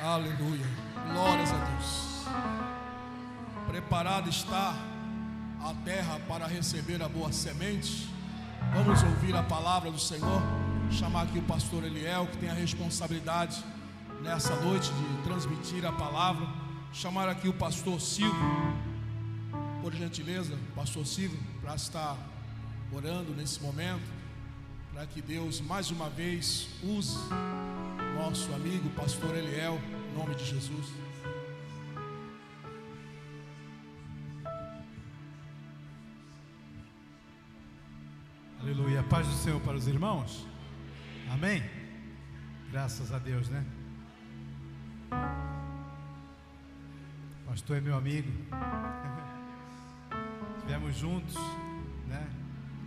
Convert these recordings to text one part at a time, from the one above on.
Aleluia, glórias a Deus. Preparada está a terra para receber a boa semente. Vamos ouvir a palavra do Senhor. Chamar aqui o pastor Eliel, que tem a responsabilidade nessa noite de transmitir a palavra. Chamar aqui o pastor Silvio, por gentileza, pastor Silvio, para estar orando nesse momento, para que Deus mais uma vez use nosso amigo pastor Eliel, em nome de Jesus. Aleluia, paz do Senhor para os irmãos. Amém? Graças a Deus, né? Pastor é meu amigo. Estivemos juntos, né?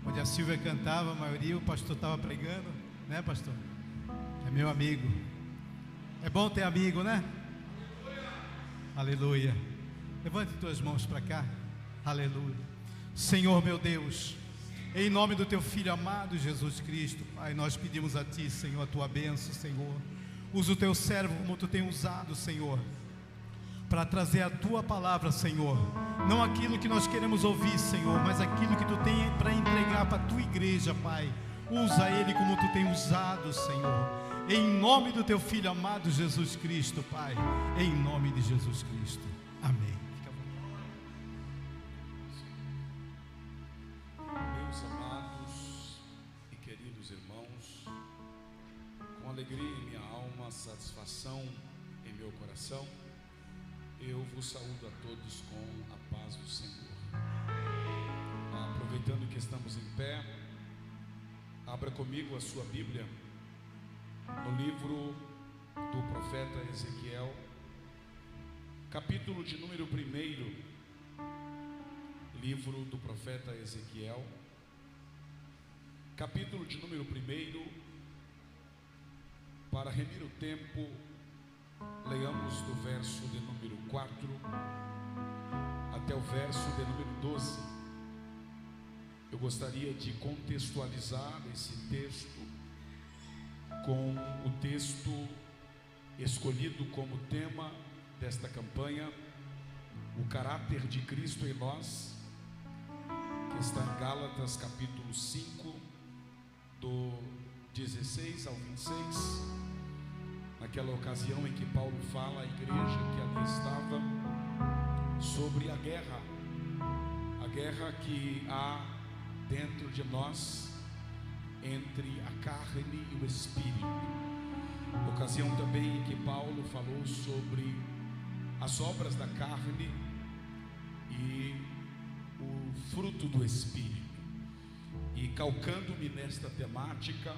Onde a Silvia cantava, a maioria o pastor estava pregando, né, pastor? É meu amigo. É bom ter amigo, né? Aleluia. Levante tuas mãos para cá. Aleluia. Senhor meu Deus, em nome do teu Filho amado Jesus Cristo, Pai, nós pedimos a Ti, Senhor, a Tua bênção, Senhor. Usa o Teu servo como Tu tem usado, Senhor, para trazer a Tua palavra, Senhor. Não aquilo que nós queremos ouvir, Senhor, mas aquilo que Tu tem para entregar para a Tua igreja, Pai. Usa Ele como Tu tem usado, Senhor. Em nome do Teu Filho amado Jesus Cristo, Pai. Em nome de Jesus Cristo. Amém. Meus amados e queridos irmãos, com alegria em minha alma, satisfação em meu coração, eu vos saúdo a todos com a paz do Senhor. Aproveitando que estamos em pé, abra comigo a sua Bíblia no livro do profeta Ezequiel, capítulo de número 1. Livro do profeta Ezequiel, capítulo de número 1. Para remir o tempo, leiamos do verso de número 4 até o verso de número 12. Eu gostaria de contextualizar esse texto com o texto escolhido como tema desta campanha, o caráter de Cristo em nós, que está em Gálatas capítulo 5, do 16 ao 26, naquela ocasião em que Paulo fala à igreja que ali estava sobre a guerra que há dentro de nós entre a carne e o espírito. Ocasião também em que Paulo falou sobre as obras da carne e o fruto do espírito. E calcando-me nesta temática,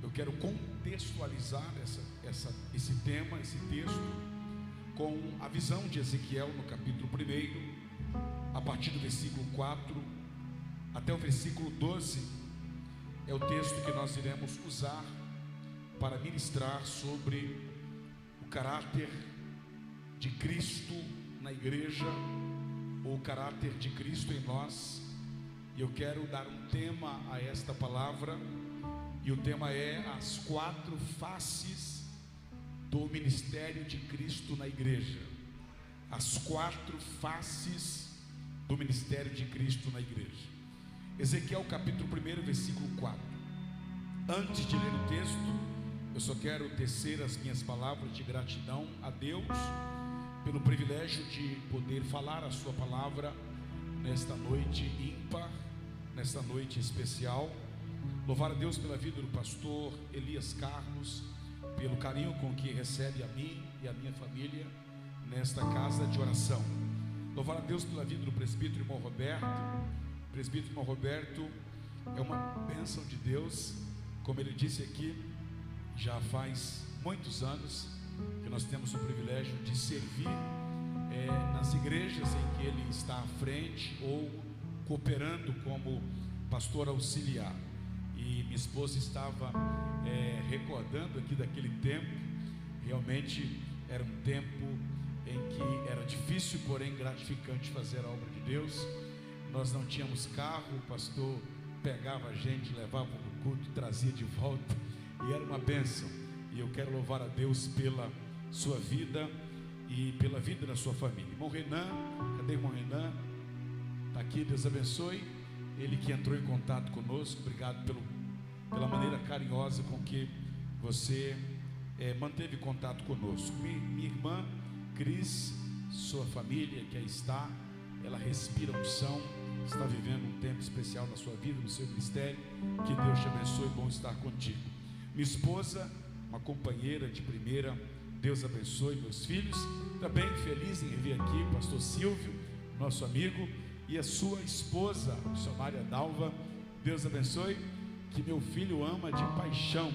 eu quero contextualizar esse tema, esse texto, com a visão de Ezequiel no capítulo 1, a partir do versículo 4 até o versículo 12. É o texto que nós iremos usar para ministrar sobre o caráter de Cristo na igreja, ou o caráter de Cristo em nós. E eu quero dar um tema a esta palavra, e o tema é as 4 faces do ministério de Cristo na igreja. As 4 faces do ministério de Cristo na igreja. Ezequiel capítulo 1, versículo 4. Antes de ler o texto, eu só quero tecer as minhas palavras de gratidão a Deus pelo privilégio de poder falar a sua palavra nesta noite ímpar, nesta noite especial. Louvar a Deus pela vida do pastor Elias Carlos, pelo carinho com que recebe a mim e a minha família nesta casa de oração. Louvar a Deus pela vida do presbítero irmão Roberto. O presbítero irmão Roberto é uma bênção de Deus, como ele disse aqui, já faz muitos anos que nós temos o privilégio de servir nas igrejas em que ele está à frente ou cooperando como pastor auxiliar. E minha esposa estava recordando aqui daquele tempo. Realmente era um tempo em que era difícil, porém gratificante fazer a obra de Deus. Nós não tínhamos carro, o pastor pegava a gente, levava para o culto, trazia de volta, e era uma bênção. E eu quero louvar a Deus pela sua vida e pela vida da sua família. Irmão Renan, cadê o irmão Renan? Está aqui, Deus abençoe. Ele que entrou em contato conosco, obrigado pela maneira carinhosa com que você manteve contato conosco. Minha irmã Cris, sua família que aí está, ela respira unção, está vivendo um tempo especial na sua vida, no seu ministério. Que Deus te abençoe, bom estar contigo. Minha esposa, uma companheira de primeira, Deus abençoe. Meus filhos, também feliz em vir aqui, pastor Silvio, nosso amigo, e a sua esposa, a missionária Dalva, Deus abençoe, que meu filho ama de paixão.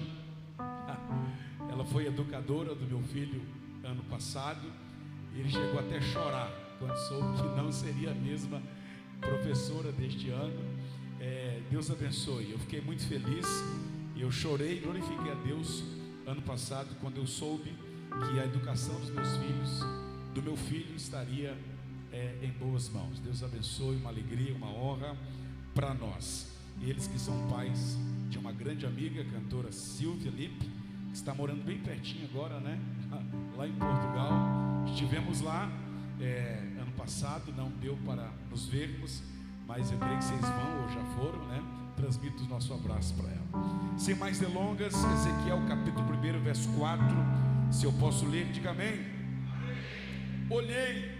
Ela foi educadora do meu filho ano passado, e ele chegou até a chorar quando soube que não seria a mesma professora deste ano. Deus abençoe. Eu fiquei muito feliz, e eu chorei, glorifiquei a Deus ano passado quando eu soube que a educação dos meus filhos, do meu filho, estaria em boas mãos. Deus abençoe, uma alegria, uma honra para nós. Eles que são pais de uma grande amiga, a cantora Silvia Lippe, que está morando bem pertinho agora, né? Lá em Portugal. Estivemos lá ano passado, não deu para nos vermos, mas eu creio que vocês vão ou já foram, né? Transmito o nosso abraço para ela. Sem mais delongas, Ezequiel capítulo 1, verso 4. Se eu posso ler, diga amém. Olhei,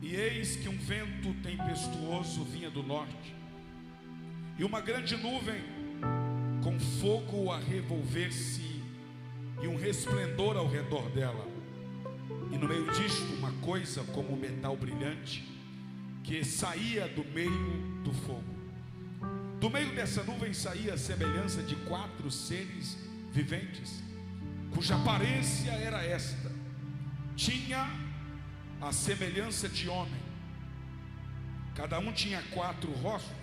e eis que um vento tempestuoso vinha do norte, e uma grande nuvem com fogo a revolver-se, e um resplendor ao redor dela. E no meio disto, uma coisa como metal brilhante, que saía do meio do fogo. Do meio dessa nuvem saía a semelhança de 4 seres viventes, cuja aparência era esta: tinha a semelhança de homem. Cada um tinha 4 rostos.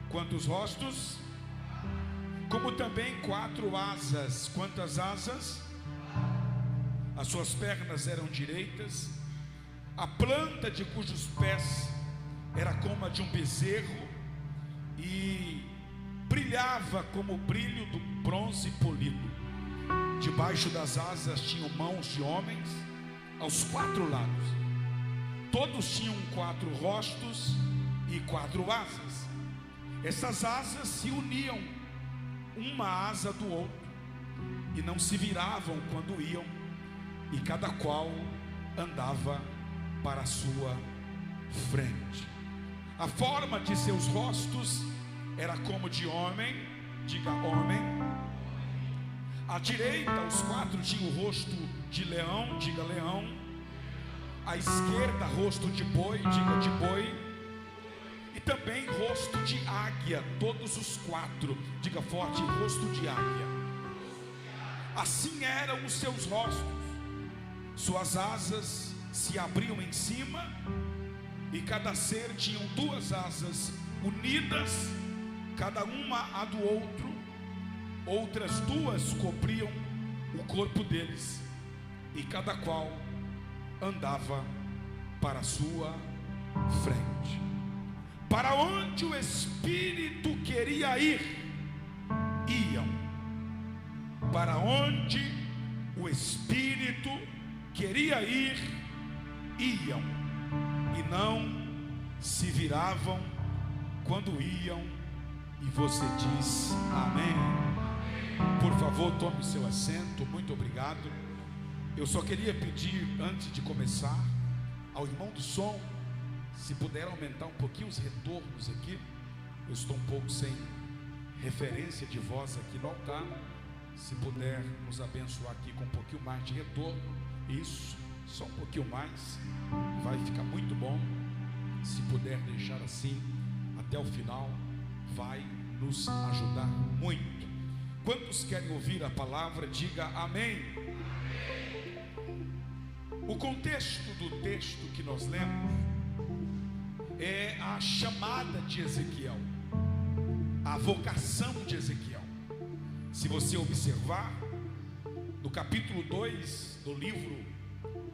Quantos rostos? Como também 4 asas. Quantas asas? As suas pernas eram direitas. A planta de cujos pés era como a de um bezerro, e brilhava como o brilho do bronze polido. Debaixo das asas tinham mãos de homens aos 4 lados. Todos tinham 4 rostos e 4 asas. Essas asas se uniam uma asa do outro, e não se viravam quando iam, e cada qual andava para a sua frente. A forma de seus rostos era como de homem, diga homem. À direita, os 4 tinham o rosto de leão, diga leão. À esquerda, rosto de boi, diga de boi. E também rosto de águia, todos os 4, diga forte, rosto de águia. Assim eram os seus rostos. Suas asas se abriam em cima, e cada ser tinha 2 asas unidas, cada uma a do outro. Outras 2 cobriam o corpo deles, e cada qual andava para a sua frente. Para onde o Espírito queria ir, iam. Para onde o Espírito queria ir, iam. E não se viravam quando iam. E você diz amém. Por favor, tome o seu assento. Muito obrigado. Eu só queria pedir, antes de começar, ao irmão do som, se puder aumentar um pouquinho os retornos aqui. Eu estou um pouco sem referência de voz aqui no altar. Se puder nos abençoar aqui com um pouquinho mais de retorno. Isso, só um pouquinho mais, vai ficar muito bom. Se puder deixar assim até o final, vai nos ajudar muito. Quantos querem ouvir a palavra, diga amém. O contexto do texto que nós lemos é a chamada de Ezequiel, a vocação de Ezequiel. Se você observar no capítulo 2 do livro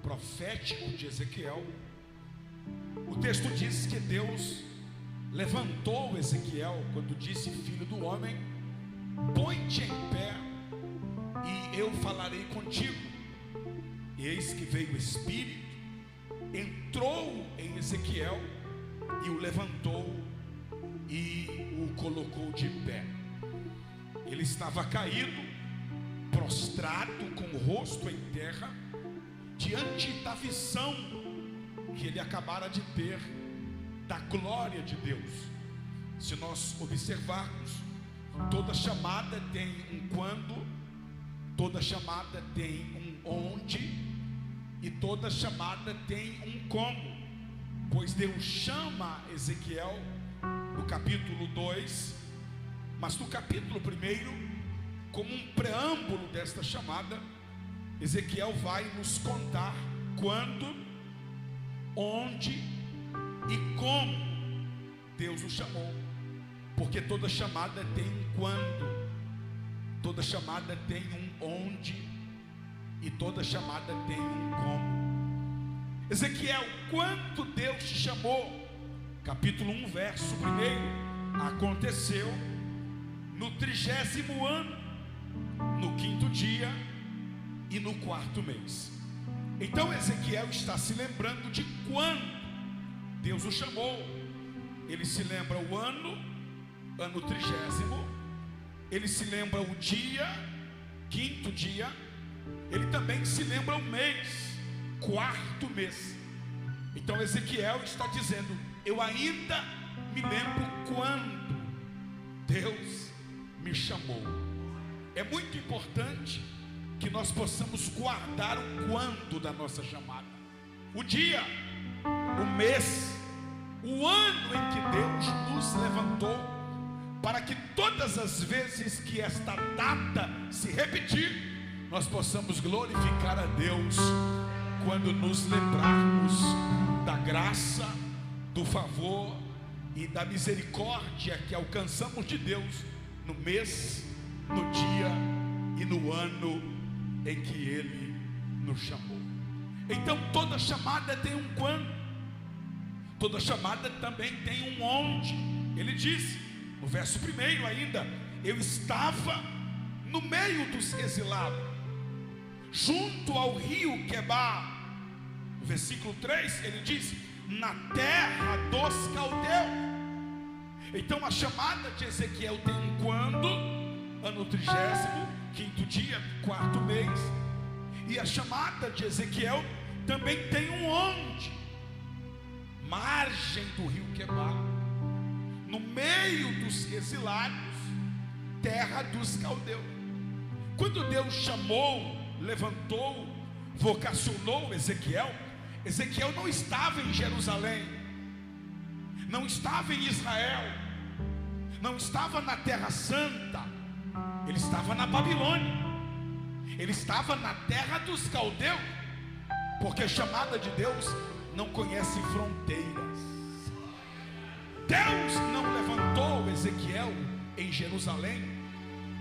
profético de Ezequiel, o texto diz que Deus levantou Ezequiel quando disse: filho do homem, põe-te em pé e eu falarei contigo. eis que veio o Espírito, entrou em Ezequiel e o levantou e o colocou de pé. Ele estava caído, prostrado, com o rosto em terra, diante da visão que ele acabara de ter da glória de Deus. Se nós observarmos, toda chamada tem um quando, toda chamada tem um onde, e toda chamada tem um como. Pois Deus chama Ezequiel no capítulo 2, mas no capítulo 1, como um preâmbulo desta chamada, Ezequiel vai nos contar quando, onde e como Deus o chamou. Porque toda chamada tem um quando, toda chamada tem um onde e toda chamada tem um como. Ezequiel, quando Deus te chamou? Capítulo 1, verso 1: aconteceu no 30º ano, no 5º dia e no 4º mês. Então Ezequiel está se lembrando de quando Deus o chamou. Ele se lembra o ano 30º, ele se lembra o dia, 5º dia, ele também se lembra o mês, 4º mês. Então Ezequiel está dizendo: eu ainda me lembro quando Deus me chamou. É muito importante que nós possamos guardar o quando da nossa chamada, o dia, o mês, o ano em que Deus nos levantou, para que todas as vezes que esta data se repetir, nós possamos glorificar a Deus quando nos lembrarmos da graça, do favor e da misericórdia que alcançamos de Deus no mês, no dia e no ano em que Ele nos chamou. Então toda chamada tem um quando, toda chamada também tem um onde. Ele disse no verso 1 ainda: eu estava no meio dos exilados, junto ao rio Quebar. No versículo 3 ele diz: na terra dos caldeus. Então a chamada de Ezequiel tem um quando, ano 30º, 5º dia, 4º mês. E a chamada de Ezequiel também tem um onde, margem do rio Quebar, no meio dos exilados, terra dos caldeus. Quando Deus chamou, levantou, vocacionou Ezequiel, Ezequiel não estava em Jerusalém, não estava em Israel, não estava na Terra Santa, ele estava na Babilônia, ele estava na terra dos caldeus, porque a chamada de Deus não conhece fronteiras. Deus não levantou Ezequiel em Jerusalém,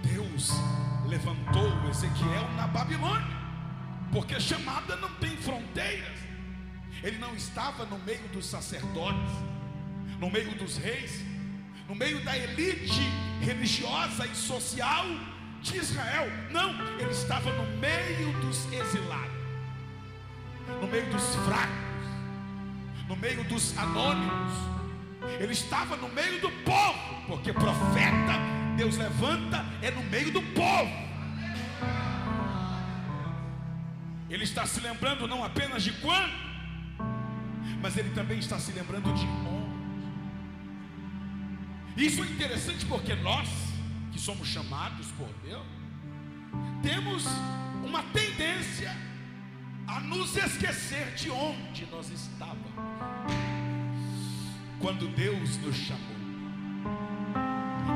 Deus levantou Ezequiel na Babilônia, porque a chamada não tem fronteiras. Ele não estava no meio dos sacerdotes, no meio dos reis, no meio da elite religiosa e social de Israel. Não, ele estava no meio dos exilados, no meio dos fracos, no meio dos anônimos. Ele estava no meio do povo, porque profeta Deus levanta é no meio do povo. Ele está se lembrando não apenas de quando, mas ele também está se lembrando de onde. Isso é interessante, porque nós que somos chamados por Deus temos uma tendência a nos esquecer de onde nós estávamos quando Deus nos chamou.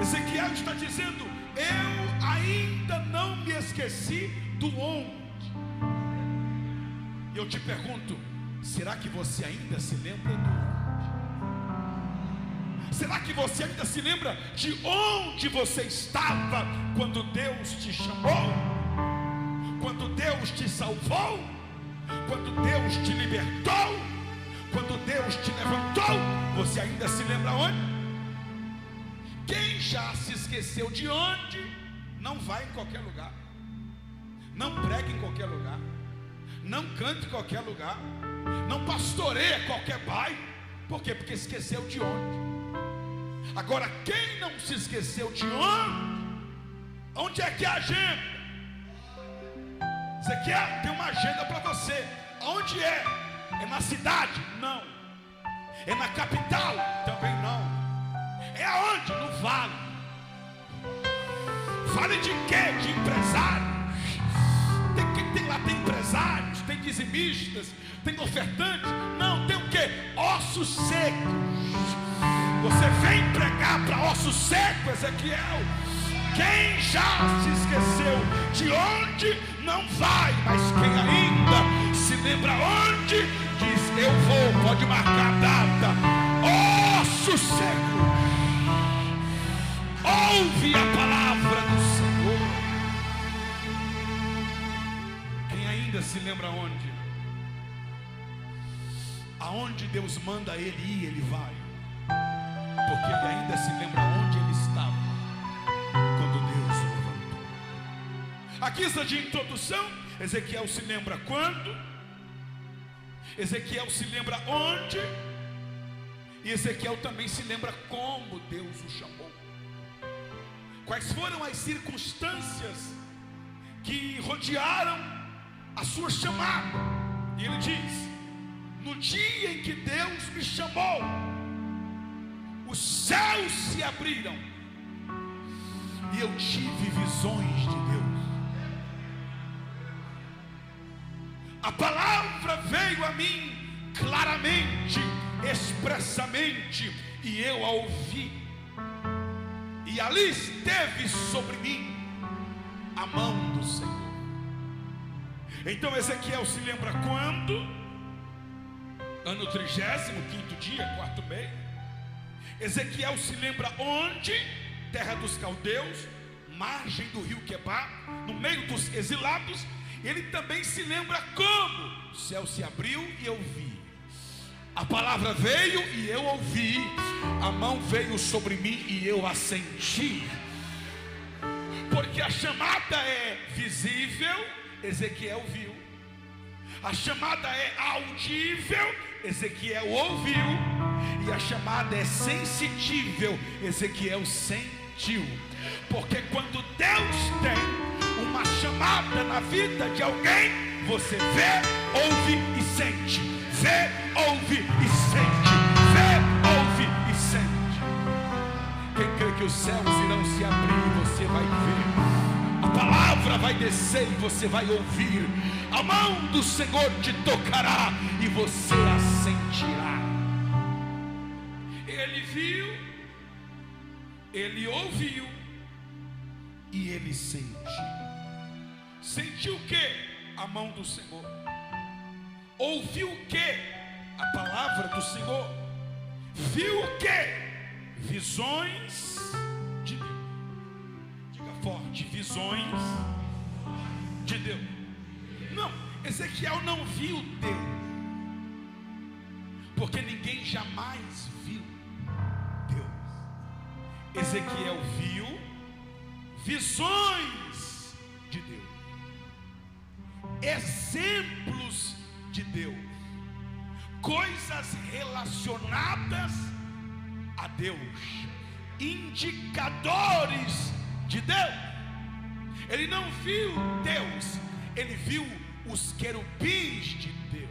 Ezequiel está dizendo: eu ainda não me esqueci do onde. E eu te pergunto, será que você ainda se lembra do onde? Será que você ainda se lembra de onde você estava quando Deus te chamou? Quando Deus te salvou? Quando Deus te libertou? Quando Deus te levantou? Você ainda se lembra onde? Quem já se esqueceu de onde, não vai em qualquer lugar, não prega em qualquer lugar, não cante em qualquer lugar, não pastoreia qualquer bairro. Por quê? Porque esqueceu de onde. Agora, quem não se esqueceu de onde é que é a agenda? Ezequiel tem uma agenda para você. Onde é? É na cidade? Não. É na capital? Também não. É aonde? No vale. Vale de quê? De empresário. Tem lá, tem empresários, tem dizimistas, tem ofertantes. Não, tem o quê? Ossos secos. Você vem pregar para ossos secos, Ezequiel. Quem já se esqueceu de onde não vai, mas quem ainda se lembra onde, diz: eu vou, pode marcar a data. Osso seco, ouve a palavra do Senhor. Quem ainda se lembra onde? Aonde Deus manda ele ir, ele vai, porque ele ainda se lembra onde ele estava quando Deus o levantou. Aqui está de introdução. Ezequiel se lembra quando, Ezequiel se lembra onde, e Ezequiel também se lembra como Deus o chamou. Quais foram as circunstâncias que rodearam a sua chamada? E ele diz: no dia em que Deus me chamou, os céus se abriram e eu tive visões de Deus. A palavra veio a mim claramente, expressamente, e eu a ouvi. E ali esteve sobre mim a mão do Senhor. Então Ezequiel se lembra quando? Ano 35º dia, 4º mês. Ezequiel se lembra onde? Terra dos caldeus, margem do rio Quebar, no meio dos exilados. Ele também se lembra como? O céu se abriu e eu vi. A palavra veio e eu ouvi. A mão veio sobre mim e eu a senti. Porque a chamada é visível, Ezequiel viu. A chamada é audível, Ezequiel ouviu. E a chamada é sensitível, Ezequiel sentiu. Porque quando Deus tem uma chamada na vida de alguém, você vê, ouve e sente. Vê, ouve e sente. Vê, ouve e sente. Quem crê que os céus irão se abrir, você vai ver. A palavra vai descer e você vai ouvir. A mão do Senhor te tocará e você a sentirá. Ele viu, ele ouviu e ele sentiu. Sentiu o que? A mão do Senhor. Ouviu o que? A palavra do Senhor. Viu o que? Visões de Deus. Diga forte: visões de Deus. Não, Ezequiel não viu Deus, porque ninguém jamais viu Deus. Ezequiel viu visões de Deus, exemplos de Deus, coisas relacionadas a Deus, indicadores de Deus. Ele não viu Deus, ele viu os querubins de Deus,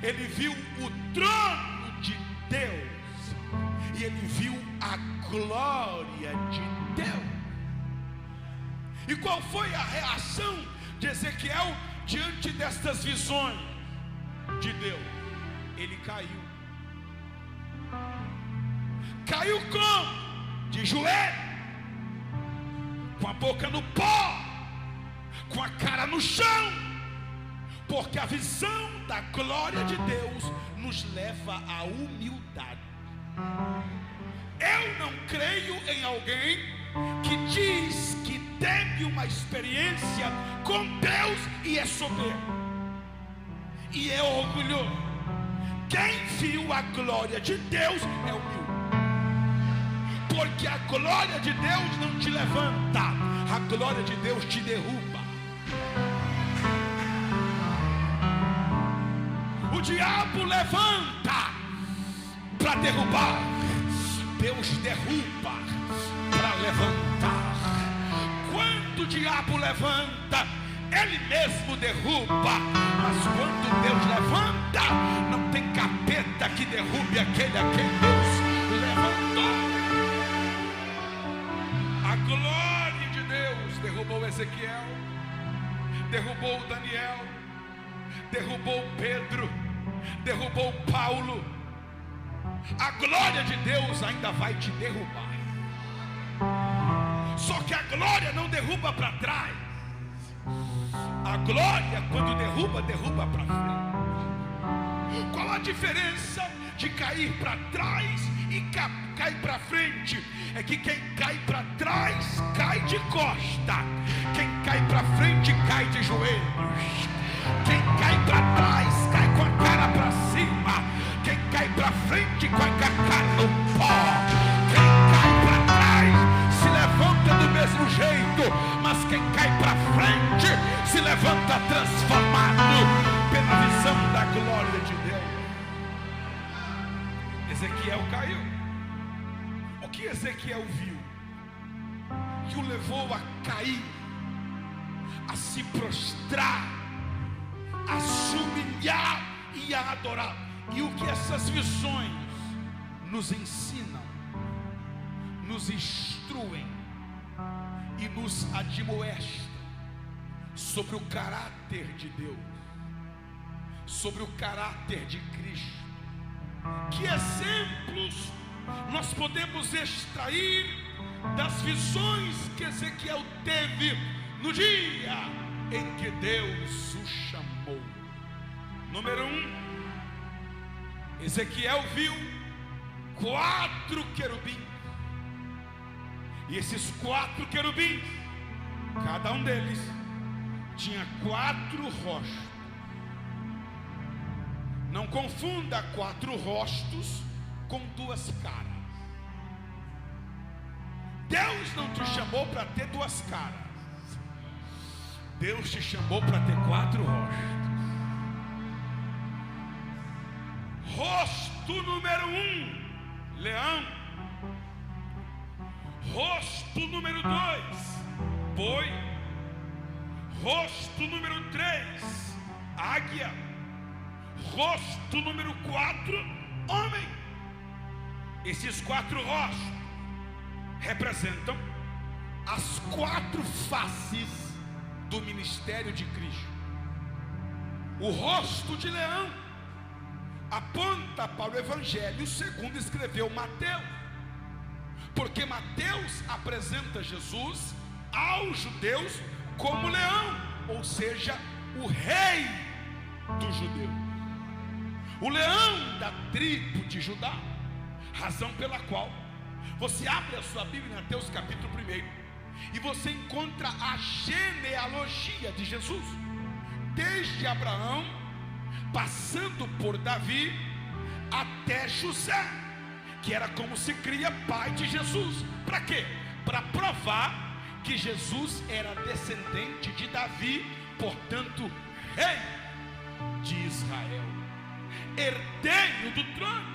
ele viu o trono de Deus, e ele viu a glória de Deus. E qual foi a reação de Ezequiel diante destas visões de Deus? Ele caiu. Caiu como? De joelho, com a boca no pó, com a cara no chão, porque a visão da glória de Deus nos leva à humildade. Eu não creio em alguém que diz que teve uma experiência com Deus e é soberbo e é orgulhoso. Quem viu a glória de Deus é humilde, porque a glória de Deus não te levanta, a glória de Deus te derruba. diabo levanta para derrubar, Deus derruba para levantar. Quando o diabo levanta, ele mesmo derruba. Mas quando Deus levanta, não tem capeta que derrube aquele a quem Deus levantou. A glória de Deus derrubou Ezequiel, derrubou Daniel, derrubou Pedro, derrubou Paulo. A glória de Deus ainda vai te derrubar. Só que a glória não derruba para trás. A glória, quando derruba, derruba para frente. Qual a diferença de cair para trás e cair para frente? É que quem cai para trás cai de costa, quem cai para frente cai de joelhos. Quem cai para trás cai com a cara para cima, quem cai para frente cai com a cara no pó. Quem cai para trás se levanta do mesmo jeito, mas quem cai para frente se levanta transformado pela visão da glória de Deus. Ezequiel caiu. O que Ezequiel viu que o levou a cair, a se prostrar, a se humilhar e a adorar? E o que essas visões nos ensinam, nos instruem e nos admoestam sobre o caráter de Deus, sobre o caráter de Cristo. Que exemplos nós podemos extrair das visões que Ezequiel teve no dia em que Deus o chamou? Número 1, Ezequiel viu 4 querubins. E esses 4 querubins, cada um deles tinha 4 rostos. Não confunda 4 rostos com 2 caras. Deus não te chamou para ter 2 caras. Deus te chamou para ter 4 rostos. Rosto número 1, leão. Rosto número 2, boi. Rosto número 3, águia. Rosto número 4, homem. Esses 4 rostos representam as 4 faces do ministério de Cristo. O rosto de leão aponta para o evangelho segundo escreveu Mateus, porque Mateus apresenta Jesus aos judeus como leão, ou seja, o rei dos judeus, o leão da tribo de Judá. Razão pela qual você abre a sua Bíblia em Mateus capítulo 1 e você encontra a genealogia de Jesus, desde Abraão, passando por Davi até José, que era como se cria pai de Jesus. Para quê? Para provar que Jesus era descendente de Davi, portanto rei de Israel, herdeiro do trono.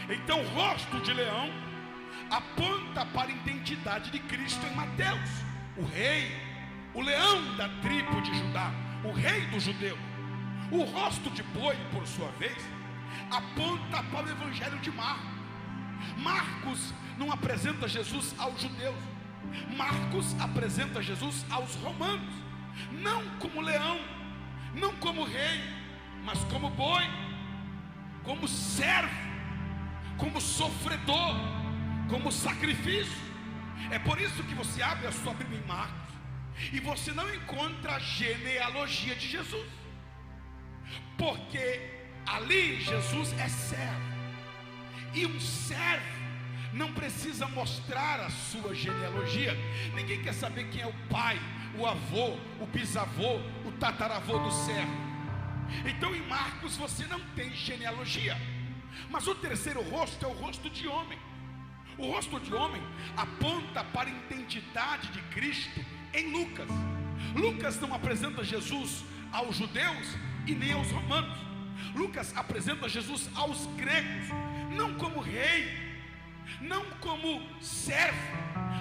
Então o rosto de leão aponta para a identidade de Cristo em Mateus, o rei, o leão da tribo de Judá, o rei dos judeus. O rosto de boi, por sua vez, aponta para o evangelho de Marcos. Marcos não apresenta Jesus aos judeus, Marcos apresenta Jesus aos romanos, não como leão, não como rei, mas como boi, como servo, como sofredor, como sacrifício. É por isso que você abre a sua Bíblia em Marcos e você não encontra a genealogia de Jesus, porque ali Jesus é servo, e um servo não precisa mostrar a sua genealogia. Ninguém quer saber quem é o pai, o avô, o bisavô, o tataravô do servo. Então em Marcos você não tem genealogia. Mas o terceiro rosto é o rosto de homem. O rosto de homem aponta para a identidade de Cristo em Lucas. Lucas não apresenta Jesus aos judeus e nem aos romanos. Lucas apresenta Jesus aos gregos, não como rei, não como servo,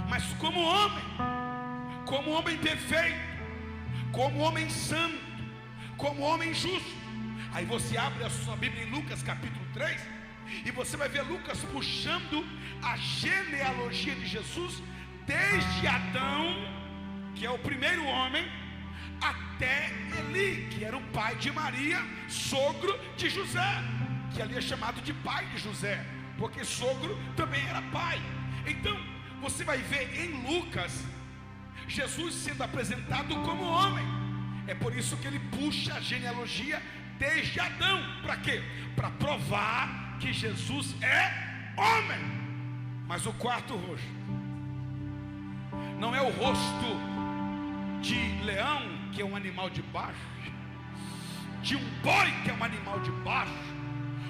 mas como homem perfeito, como homem santo, como homem justo. Aí você abre a sua Bíblia em Lucas capítulo 3, e você vai ver Lucas puxando a genealogia de Jesus, desde Adão, que é o primeiro homem, até Eli, que era o pai de Maria, sogro de José, que ali é chamado de pai de José, porque sogro também era pai. Então você vai ver em Lucas Jesus sendo apresentado como homem. É por isso que ele puxa a genealogia desde Adão. Para quê? Para provar que Jesus é homem. Mas o quarto rosto não é o rosto de leão, que é um animal de baixo, de um boi, que é um animal de baixo,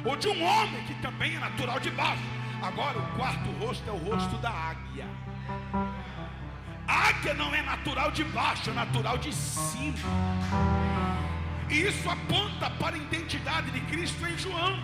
ou de um homem, que também é natural de baixo. Agora o quarto rosto é o rosto da águia. A águia não é natural de baixo, é natural de cima. E isso aponta para a identidade de Cristo em João,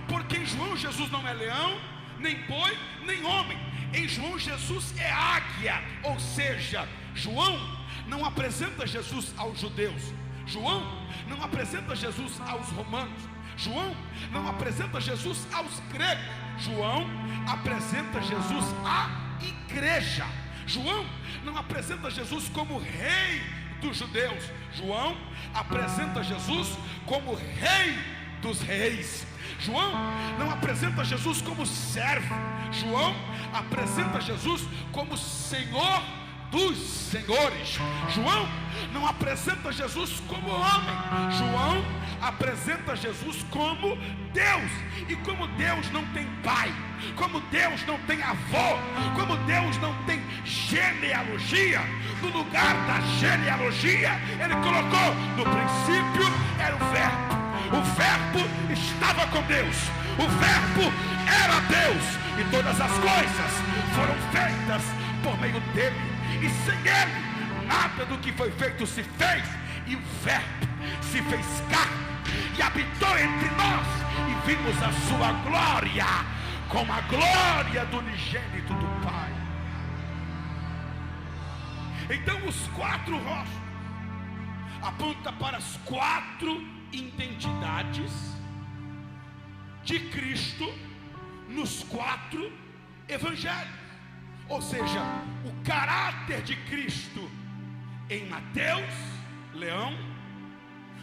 porque em João Jesus não é leão, nem boi, nem homem. Em João Jesus é águia. Ou seja, João não apresenta Jesus aos judeus, João não apresenta Jesus aos romanos, João não apresenta Jesus aos gregos, João apresenta Jesus à igreja. João não apresenta Jesus como rei dos judeus, João apresenta Jesus como rei dos reis. João não apresenta Jesus como servo, João apresenta Jesus como Senhor dos senhores. João não apresenta Jesus como homem, João apresenta Jesus como Deus. E como Deus não tem pai, como Deus não tem avô, como Deus não tem genealogia, no lugar da genealogia ele colocou: no princípio era o verbo estava com Deus, o verbo era Deus, e todas as coisas foram feitas por meio dele, e sem ele nada do que foi feito se fez. E o verbo se fez carne e habitou entre nós, e vimos a sua glória, como a glória do unigênito do Pai. Então os quatro rostos apontam para as quatro identidades de Cristo nos quatro evangelhos. Ou seja, o caráter de Cristo em Mateus, leão;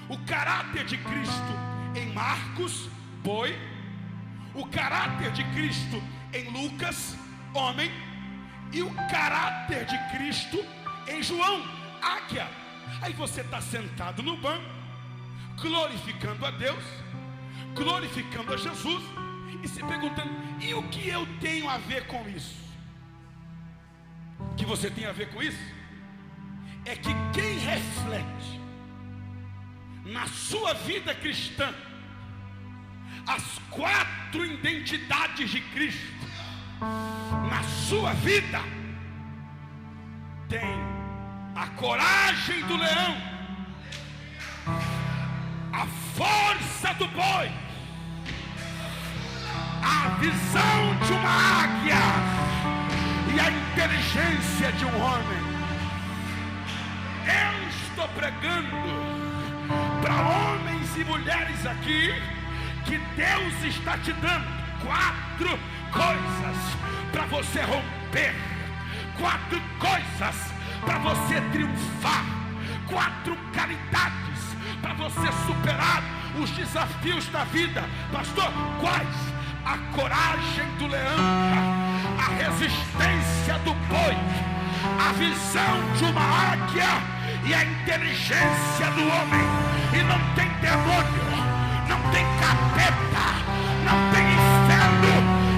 o caráter de Cristo em Marcos, boi; o caráter de Cristo em Lucas, homem; e o caráter de Cristo em João, águia. Aí você está sentado no banco, glorificando a Deus, glorificando a Jesus, e se perguntando: e o que eu tenho a ver com isso? O que você tem a ver com isso é que quem reflete na sua vida cristã as quatro identidades de Cristo na sua vida tem a coragem do leão, a força do boi, a visão de uma águia e a inteligência de um homem. Eu estou pregando para homens e mulheres aqui que Deus está te dando quatro coisas para você romper, quatro coisas para você triunfar, quatro caridades para você superar os desafios da vida. Pastor, quais? A coragem do leão, a resistência do boi, a visão de uma águia e a inteligência do homem. E não tem demônio, não tem capeta, não tem inferno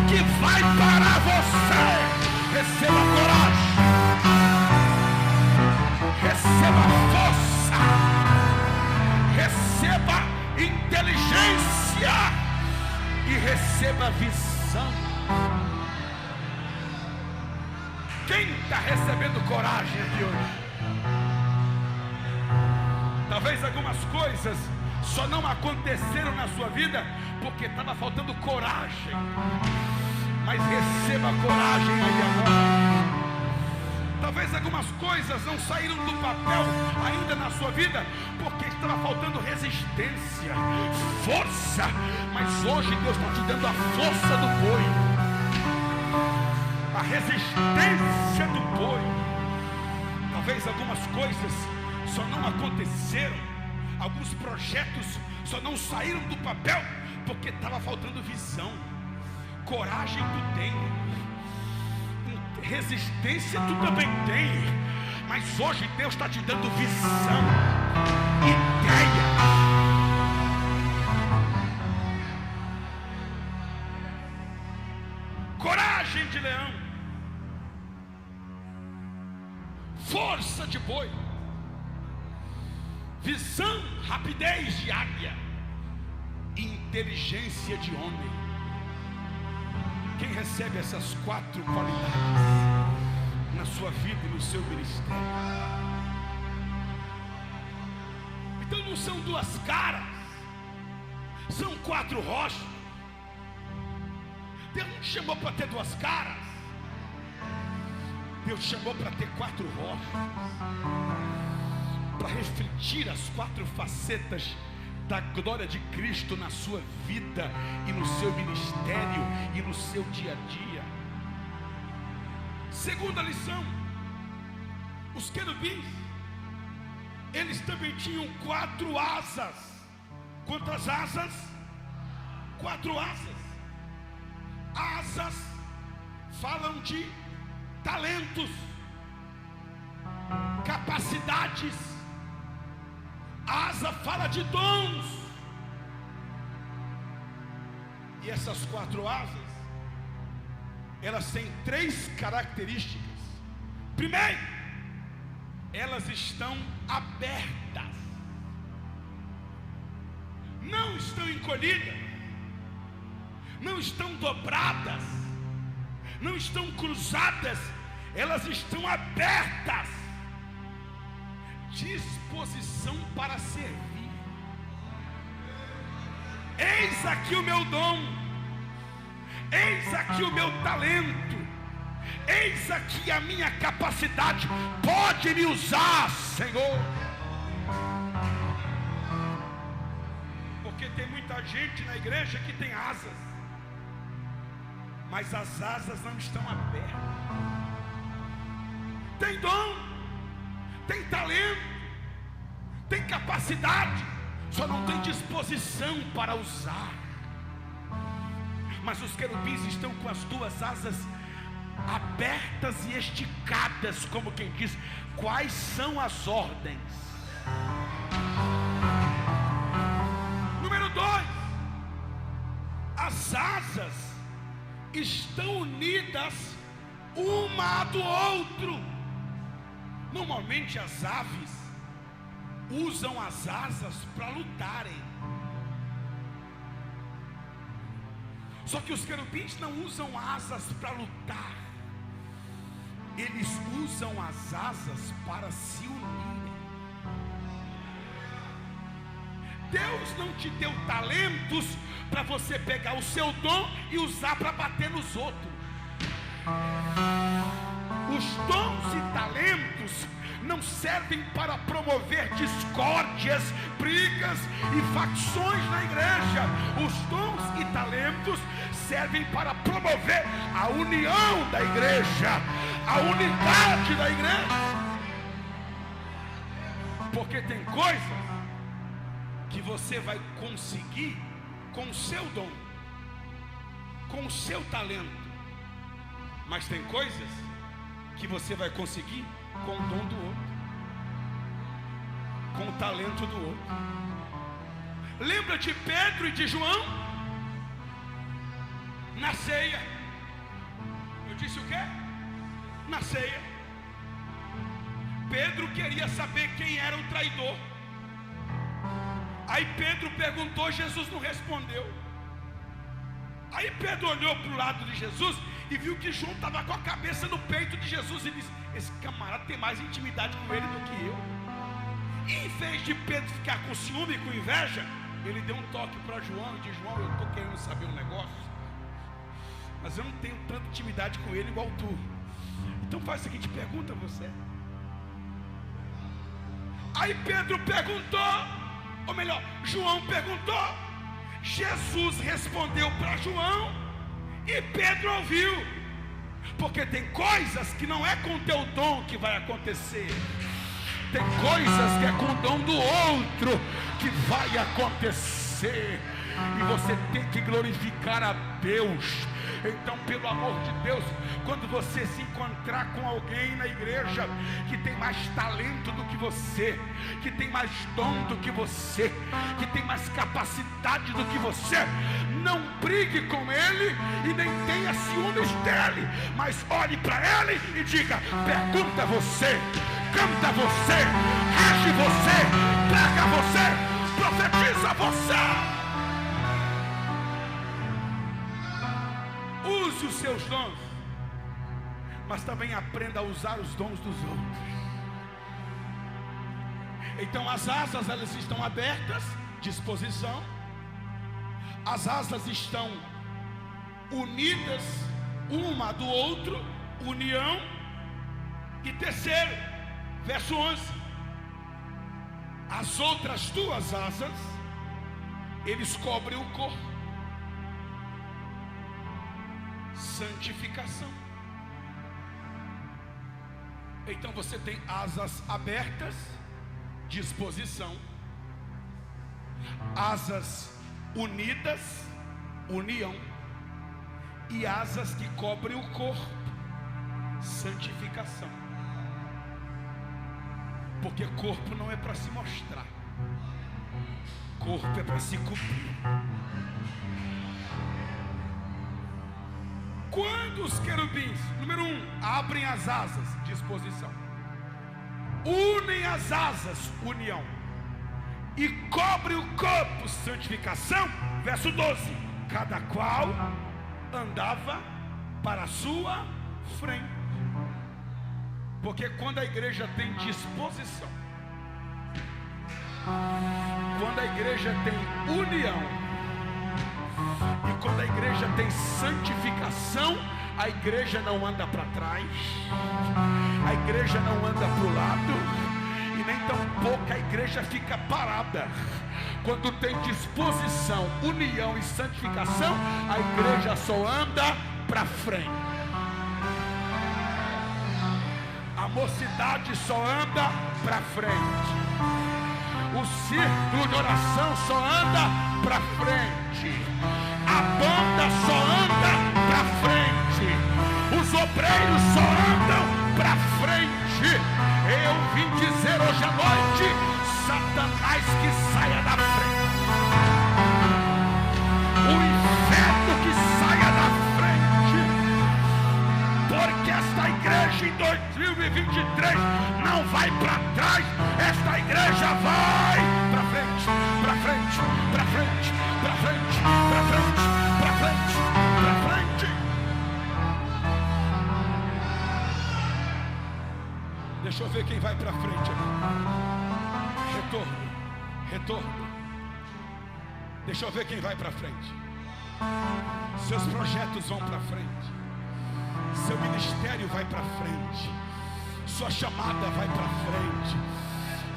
que vai parar você. Receba coragem, receba força, receba inteligência e receba visão. Quem está recebendo coragem aqui hoje? Talvez algumas coisas só não aconteceram na sua vida porque estava faltando coragem. Mas receba coragem aí agora. Talvez algumas coisas não saíram do papel ainda na sua vida porque estava faltando resistência, força. Mas hoje Deus está te dando a força do boi, a resistência do boi. Talvez algumas coisas só não aconteceram, alguns projetos só não saíram do papel porque estava faltando visão. Coragem tu tem, resistência tu também tem, mas hoje Deus está te dando visão, ideia. Coragem de leão, força de boi, visão, rapidez de águia, inteligência de homem. Quem recebe essas 4 qualidades na sua vida e no seu ministério? Então não são 2 caras, são 4 rostos. Deus não te chamou para ter 2 caras, Deus te chamou para ter 4 rostos, para refletir as 4 facetas da glória de Cristo na sua vida e no seu ministério e no seu dia a dia. Segunda lição: os querubins, eles também tinham 4 asas. Quantas asas? 4 asas. Asas falam de talentos, capacidades. Asa fala de dons. E essas 4 asas, elas têm 3 características. Primeiro, elas estão abertas, não estão encolhidas, não estão dobradas, não estão cruzadas, elas estão abertas, disposição para servir. Eis aqui o meu dom, eis aqui o meu talento, eis aqui a minha capacidade, pode me usar, Senhor. Porque tem muita gente na igreja que tem asas, mas as asas não estão abertas. Tem dom, tem talento, tem capacidade, só não tem disposição para usar. Mas os querubins estão com as 2 asas abertas e esticadas, como quem diz: quais são as ordens? Número 2, as asas estão unidas uma do outro. Normalmente as aves usam as asas para lutarem, só que os querubins não usam asas para lutar, eles usam as asas para se unirem. Deus não te deu talentos para você pegar o seu dom e usar para bater nos outros. Os dons e talentos não servem para promover discórdias, brigas e facções na igreja. Os dons e talentos servem para promover a união da igreja, a unidade da igreja. Porque tem coisas que você vai conseguir com o seu dom, com o seu talento, mas tem coisas que você vai conseguir com o dom do outro, com o talento do outro. Lembra de Pedro e de João? Na ceia. Eu disse o quê? Na ceia. Pedro queria saber quem era o traidor. Aí Pedro perguntou, Jesus não respondeu. Aí Pedro olhou para o lado de Jesus e viu que João estava com a cabeça no peito de Jesus e disse: esse camarada tem mais intimidade com ele do que eu. E em vez de Pedro ficar com ciúme e com inveja, ele deu um toque para João e disse: João, eu estou querendo saber um negócio, mas eu não tenho tanta intimidade com ele igual tu. Então faz a seguinte pergunta a você. Aí Pedro perguntou, ou melhor, João perguntou, Jesus respondeu para João e Pedro ouviu. Porque tem coisas que não é com teu dom que vai acontecer, tem coisas que é com o dom do outro que vai acontecer, e você tem que glorificar a Deus. Então, pelo amor de Deus, quando você se encontrar com alguém na igreja que tem mais talento do que você, que tem mais dom do que você, que tem mais capacidade do que você, não brigue com ele e nem tenha ciúmes dele, mas olhe para ele e diga: pergunta você, canta você, age você, prega você, profetiza você. Use os seus dons, mas também aprenda a usar os dons dos outros. Então as asas, elas estão abertas, disposição. As asas estão unidas uma do outro, união. E terceiro, verso 11: as outras duas asas, eles cobrem o corpo. Santificação. Então você tem asas abertas, disposição, asas unidas, união, e asas que cobrem o corpo, santificação. Porque corpo não é para se mostrar, corpo é para se cobrir. Quando os querubins, número 1, abrem as asas, disposição, unem as asas, união, e cobrem o corpo, santificação, verso 12: cada qual andava para a sua frente. Porque quando a igreja tem disposição, quando a igreja tem união, e quando a igreja tem santificação, a igreja não anda para trás, a igreja não anda para o lado, e nem tampouco a igreja fica parada. Quando tem disposição, união e santificação, a igreja só anda para frente. A mocidade só anda para frente. O círculo de oração só anda para frente. A banda só anda para frente. Os obreiros só andam para frente. Eu vim dizer hoje à noite: Satanás que saia da frente, o inferno que saia da frente, porque esta igreja em 2023 não vai para trás, esta igreja vai para frente, para frente, para frente, para frente, para frente, para frente, para frente. Deixa eu ver quem vai para frente aqui. Retorno, retorno. Deixa eu ver quem vai para frente. Seus projetos vão para frente, seu ministério vai para frente, sua chamada vai para frente,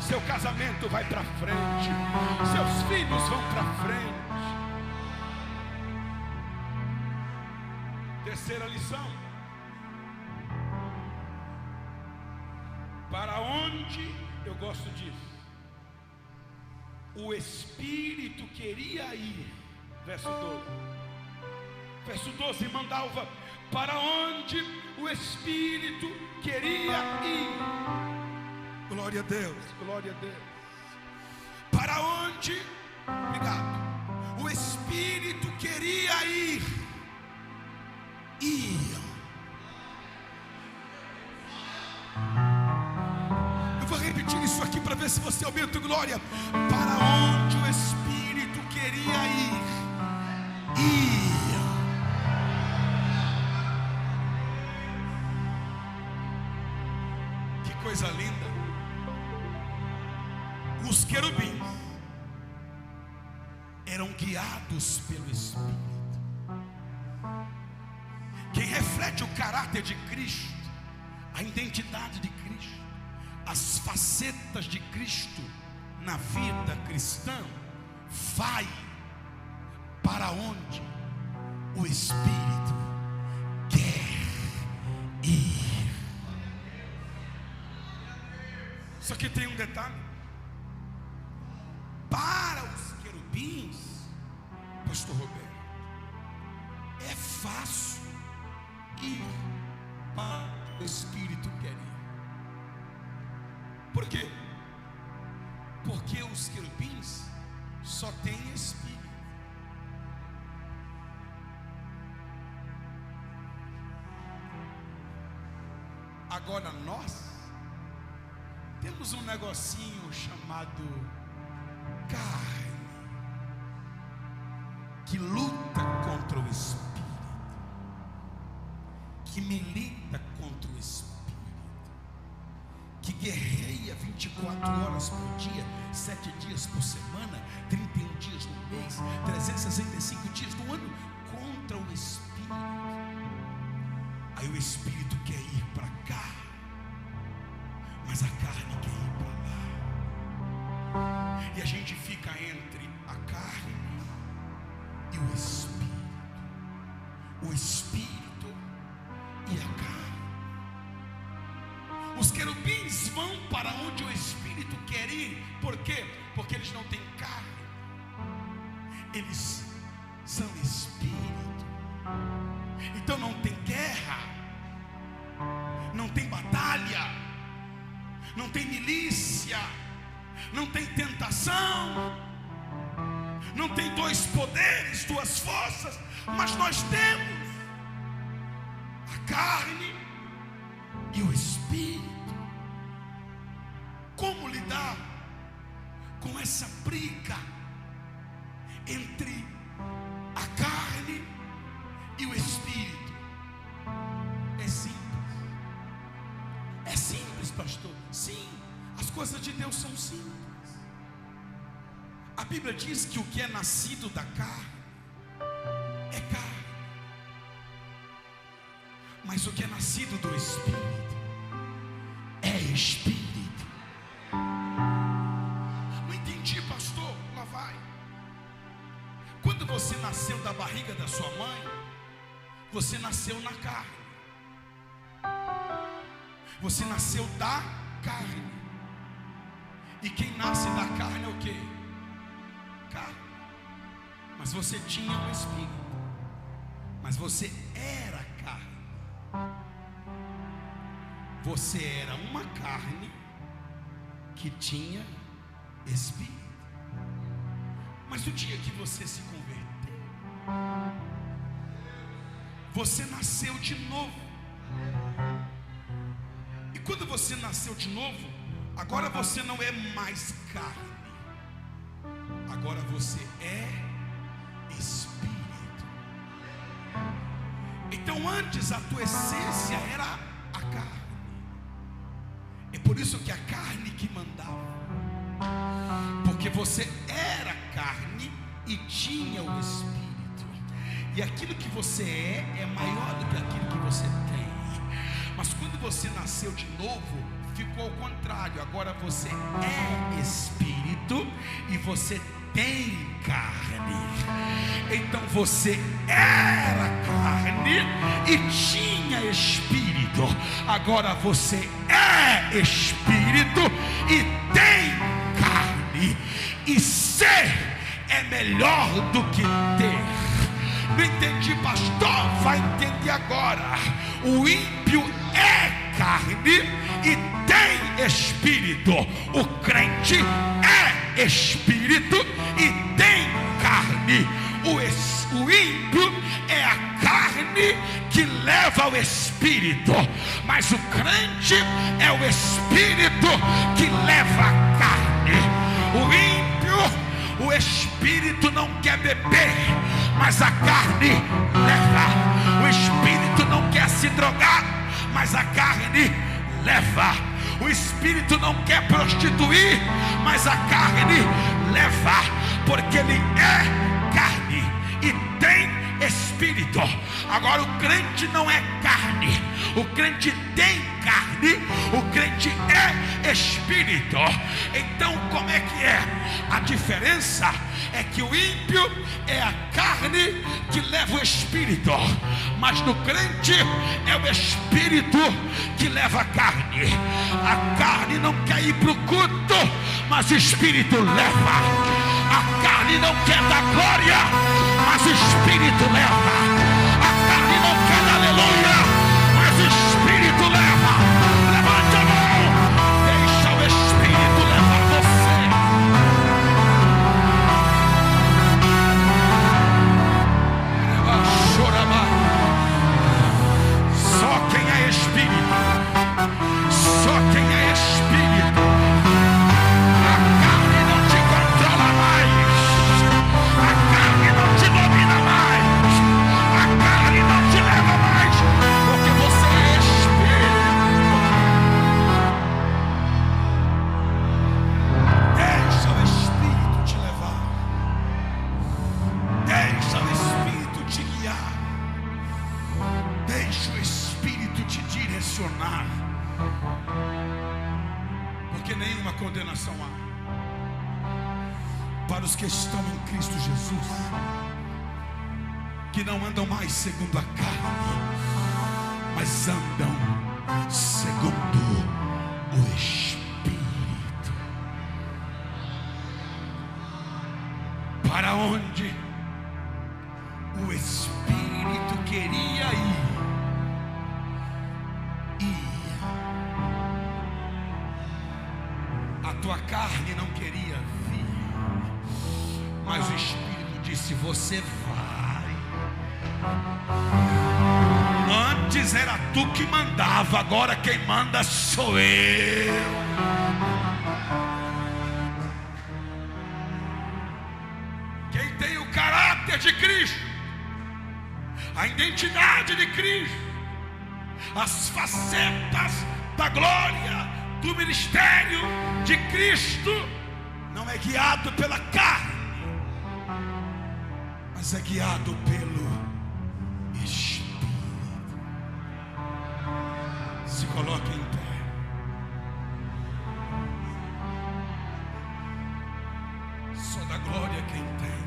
seu casamento vai para frente, seus filhos vão para frente. Terceira lição: para onde, eu gosto disso, o Espírito queria ir, verso 12. Verso 12 mandava para onde o Espírito queria ir. Glória a Deus, glória a Deus. Para onde, obrigado, o Espírito queria ir, ia. Eu vou repetir isso aqui para ver se você aumenta, glória. Para onde o Espírito queria ir, ia. Que coisa linda. Os querubins eram guiados pelo Espírito. Quem reflete o caráter de Cristo, a identidade de Cristo, as facetas de Cristo na vida cristã, vai para onde o Espírito quer ir. Só que tem um detalhe: para os querubins, pastor Roberto, é fácil ir para o Espírito quer ir. Por quê? Porque os querubins só têm Espírito. Agora nós temos um negocinho chamado carne, que luta contra o Espírito, que milita contra o Espírito, que guerreia 24 horas por dia, 7 dias por semana, 31 dias no mês, 365 dias no ano, contra o Espírito. Aí o Espírito quer ir para cá, mas a carne quer ir para lá. E a gente fica entre a carne e o Espírito. O Espírito e a carne. Os querubins vão para onde o Espírito quer ir. Por quê? Porque eles não têm carne, eles são Espírito. Então não tem guerra, não tem batalha, não tem milícia, não tem tentação, não tem dois poderes, duas forças, mas nós temos a carne e o Espírito. Como lidar com essa briga entre a carne e o Espírito? É simples. É simples, pastor. Sim, as coisas de Deus são simples. A Bíblia diz que o que é nascido da carne é carne, mas o que é nascido do Espírito é Espírito. Não entendi, pastor. Lá vai. Quando você nasceu da barriga da sua mãe, você nasceu na carne. Você nasceu da carne. E quem nasce da carne é o quê? Carne. Mas você tinha um Espírito. Mas você era carne. Você era uma carne que tinha Espírito. Mas no dia que você se converteu, você nasceu de novo. E quando você nasceu de novo, agora você não é mais carne, agora você é Espírito. Então antes a tua essência era a carne. É por isso que a carne que mandava, porque você era carne e tinha o Espírito. E aquilo que você é maior do que aquilo que você tem. Mas quando você nasceu de novo, ficou ao contrário. Agora você é Espírito e você tem carne. Então você era carne e tinha Espírito. Agora você é Espírito e tem carne. E ser é melhor do que ter. Não entendi, pastor? Vai entender agora. O ímpio é carne e tem Espírito. O crente é Espírito e tem carne. O ímpio é a carne que leva ao Espírito, mas o crente é o Espírito que leva a carne. O ímpio, o Espírito não quer beber, mas a carne leva. O Espírito não quer se drogar, mas a carne leva. O espírito não quer prostituir, mas a carne leva, porque ele é carne e tem espírito. Agora o crente não é carne, o crente tem carne, o crente é espírito. Então como é que é? A diferença é que o ímpio é a carne que leva o espírito, mas no crente é o espírito que leva a carne. A carne não quer ir para o culto, mas o espírito leva. A carne não quer dar glória, mas o espírito leva. A carne não quer dar aleluia, mas o espírito leva. Levante a mão, deixa o espírito levar você. Só quem é espírito, só quem é espírito. A carne não te controla mais, a carne não te domina mais, a carne não te leva mais, porque você é espírito. Deixa o espírito te levar, deixa o espírito te guiar, deixa o espírito te direcionar, porque nenhuma condenação há para os que estão em Cristo Jesus, que não andam mais segundo a carne, mas andam segundo o Espírito. Para onde o Espírito queria ir, ia. A tua carne não queria vir, mas o Espírito disse: você vai. Antes era tu que mandava, agora quem manda sou eu. Quem tem o caráter de Cristo, a identidade de Cristo, as facetas da glória do ministério de Cristo, não é guiado pela carne, mas é guiado pelo Espírito. Se coloque em pé. Só da glória quem tem,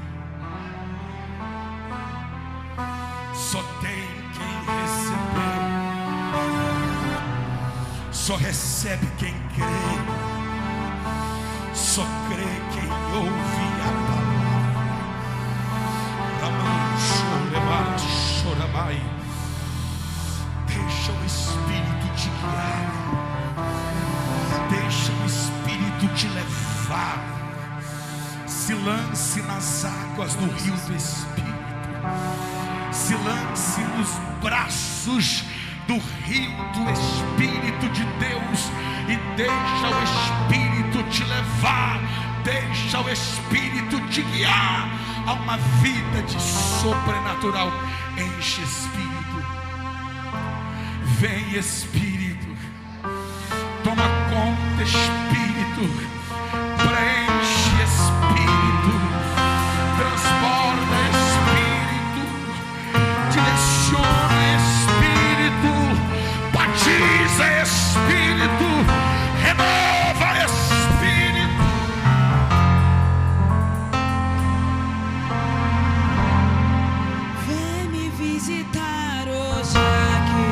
só tem quem recebeu, só recebe quem crê, só crê quem ouve a palavra. Chorabai. Deixa o Espírito te guiar, deixa o Espírito te levar. Se lance nas águas do rio do Espírito, se lance nos braços do rio do Espírito de Deus e deixa o Espírito te levar, deixa o Espírito te guiar a uma vida de sobrenatural. Enche Espírito, vem Espírito, toma conta Espírito, preenche Espírito, transborda Espírito, direciona Espírito, batiza Espírito, renova Espírito. Vem me visitar hoje aqui,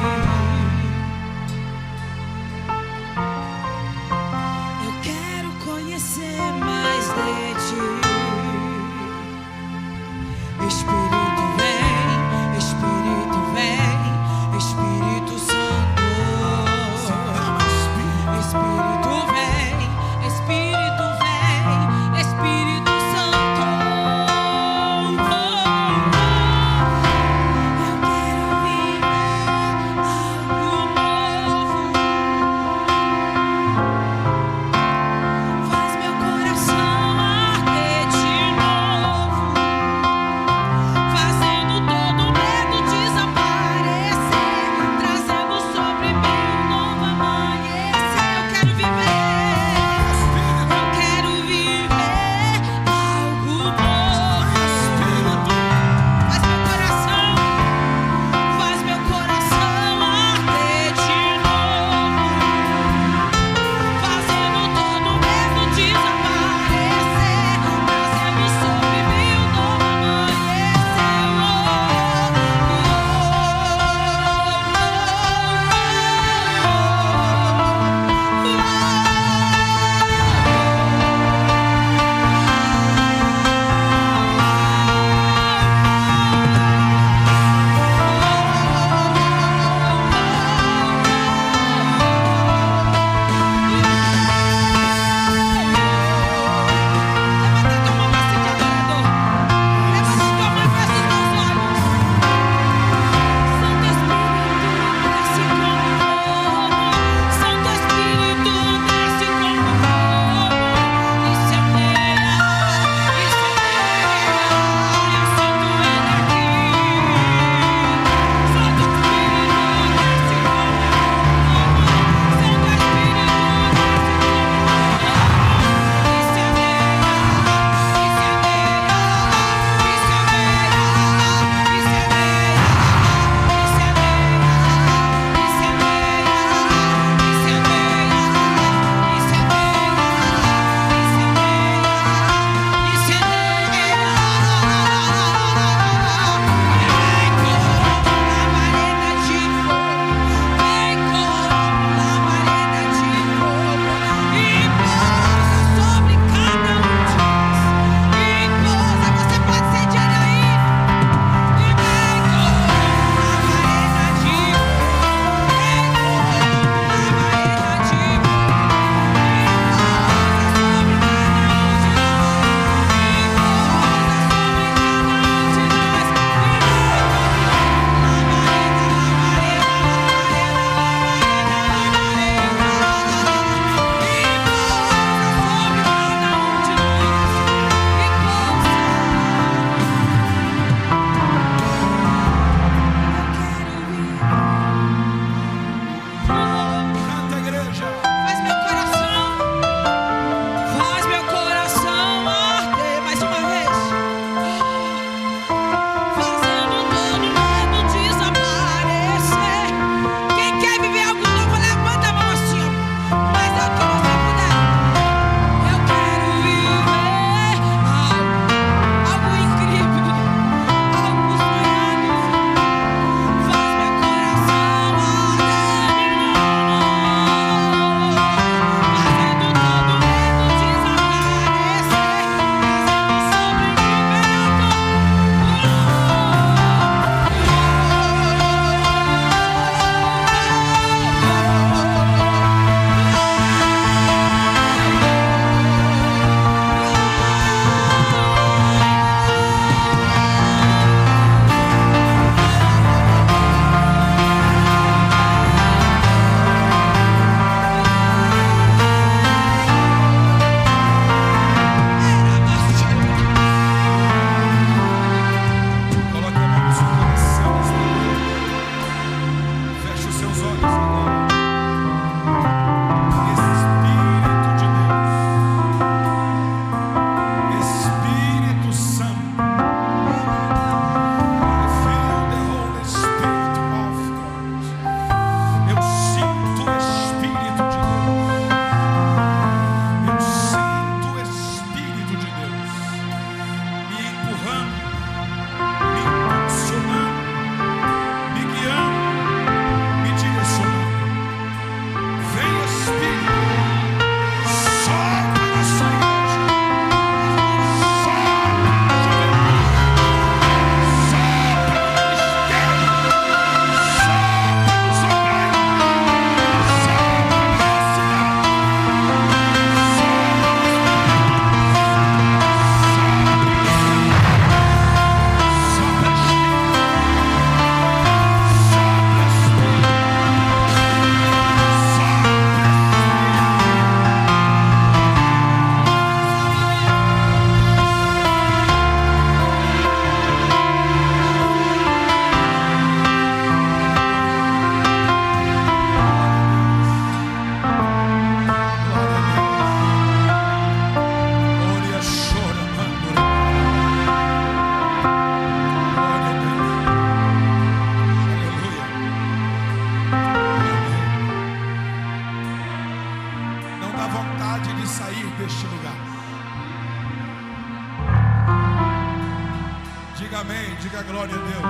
Diga amém, diga glória a Deus.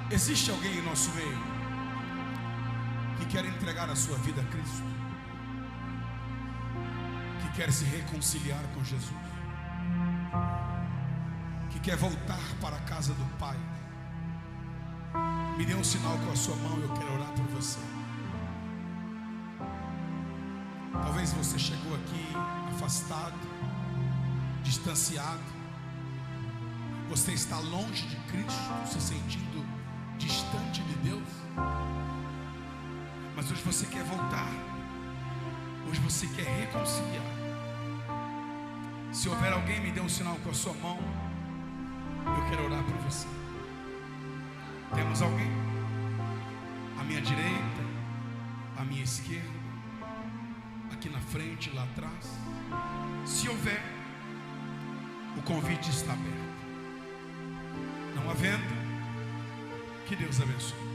Existe alguém em nosso meio que quer entregar a sua vida a Cristo, que quer se reconciliar com Jesus, que quer voltar para a casa do Pai? Me dê um sinal com a sua mão, eu quero orar por você. Talvez você chegou aqui afastado, distanciado, você está longe de Cristo, se sentindo distante de Deus, mas hoje você quer voltar, hoje você quer reconciliar. Se houver alguém, me dê um sinal com a sua mão, eu quero orar por você. Temos alguém? À minha direita, à minha esquerda, aqui na frente, lá atrás. Se houver, o convite está aberto. Não havendo, que Deus abençoe.